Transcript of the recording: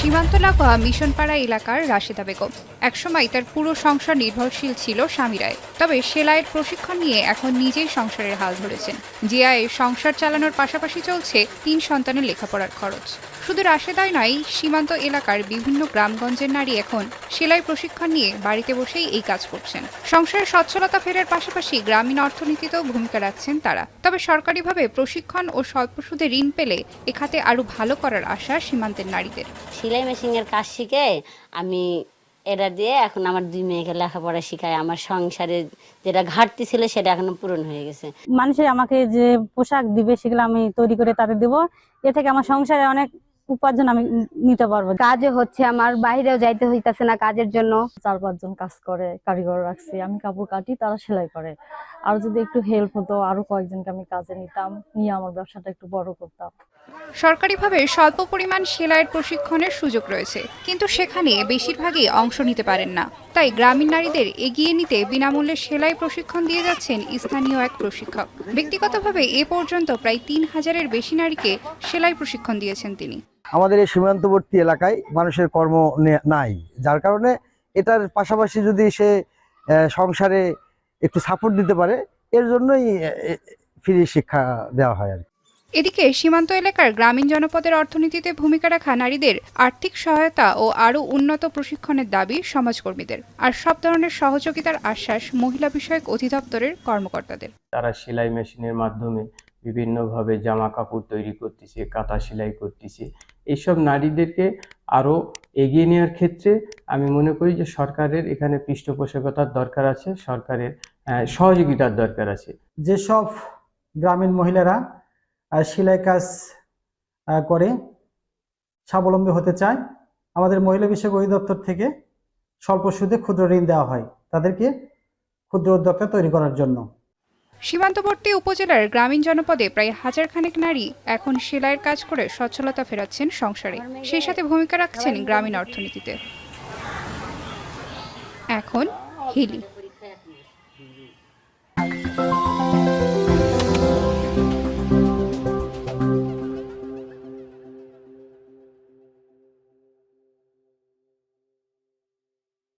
সীমান্ত লাগোয়া মিশনপাড়া এলাকার রাশেদা বেগম একসময় তার পুরো সংসার নির্ভরশীল ছিল স্বামীরায়। তবে সেলাইয়ের প্রশিক্ষণ নিয়ে এখন নিজেই সংসারের হাল ধরেছেন। যে আয়ে সংসার চালানোর পাশাপাশি চলছে ৩ সন্তানের লেখাপড়ার খরচ। শুধু রাশেদাই নয়, সীমান্ত এলাকার বিভিন্ন গ্রামগঞ্জের নারী এখন সেলাই প্রশিক্ষণ নিয়ে বাড়িতে বসেই এই কাজ করছেন। সংসারের সচ্ছলতা ফেরার পাশাপাশি গ্রামীণ অর্থনীতিতেও ভূমিকা রাখছেন তারা। তবে সরকারিভাবে প্রশিক্ষণ ও স্বল্প সুদে ঋণ পেলে এ খাতে আরও ভালো করার আশা সীমান্তের নারীদের। সেলাই মেশিনের কাজ শিখে আমি এটা দিয়ে এখন আমার 2 মেয়েকে লেখাপড়া শিখাই। আমার সংসারে যেটা ঘাটতি ছিল সেটা এখনো পূরণ হয়ে গেছে। মানুষের আমাকে যে পোশাক দিবে সেগুলো আমি তৈরি করে তাদের দেবো। এ থেকে আমার সংসারে অনেক উপার্জন আমি নিতে পারবো। কাজে হচ্ছে, আমার বাইরেও যাইতে হইতাছে না কাজের জন্য। 4-5 জন কাজ করে, কারিগর রাখছি, আমি কাপড় কাটি, তারা সেলাই করে। আর যদি একটু হেল্প হতো আরো কয়েকজনকে আমি কাজে নিতাম, নিয়ে আমার ব্যবসাটা একটু বড় করতাম। সরকারিভাবে স্বল্প পরিমাণ সেলাইয়ের প্রশিক্ষণের সুযোগ রয়েছে, কিন্তু সেখানে বেশিরভাগই অংশ নিতে পারেন না। তাই গ্রামীণ নারীদের এগিয়ে নিতে বিনামূল্যে সেলাই প্রশিক্ষণ দিয়ে যাচ্ছেন স্থানীয় এক প্রশিক্ষক। ব্যক্তিগতভাবে এ পর্যন্ত প্রায় 3000-এর বেশি নারীকে সেলাই প্রশিক্ষণ দিয়েছেন তিনি। আমাদের এই সীমান্তবর্তী এলাকায় মানুষের কর্ম নাই, যার কারণে এটার পাশাপাশি যদি সে সংসারে একটু সাপোর্ট দিতে পারে, এর জন্যই ফ্রি শিক্ষা দেওয়া হয় আর কি। এদিকে সীমান্ত এলাকার গ্রামীণ জনপদের অর্থনীতিতে ভূমিকা রাখা নারীদের আর্থিক সহায়তা ও আরও উন্নত প্রশিক্ষণের দাবি সমাজকর্মীদের। আর সব ধরনের সহযোগিতার আশ্বাস মহিলা বিষয়ক অধিদপ্তরের কর্মকর্তাদের। তারা সেলাই মেশিনের মাধ্যমে বিভিন্নভাবে জামা কাপড় তৈরি করতেছে, কাঁথা সেলাই করতেছে। এইসব নারীদেরকে আরও এগিয়ে নেওয়ার ক্ষেত্রে আমি মনে করি যে সরকারের এখানে পৃষ্ঠপোষকতার দরকার আছে, সরকারের সহযোগিতার দরকার আছে। যেসব গ্রামীণ মহিলারা সেলাই কাজ করে স্বাবলম্বী হতে চায়, আমাদের মহিলা বিষয়ক অধিদপ্তর থেকে স্বল্প সুদে ক্ষুদ্র ঋণ দেওয়া হয় তাদেরকে ক্ষুদ্র উদ্যোক্তা তৈরি করার জন্য। সীমান্তবর্তী উপজেলার গ্রামীণ জনপদে প্রায় 1000 খানেক নারী এখন সেলাইয়ের কাজ করে সচ্ছলতা ফেরাচ্ছেন সংসারে, সেই সাথে ভূমিকা রাখছেন গ্রামীণ অর্থনীতিতে। এখন হিলি।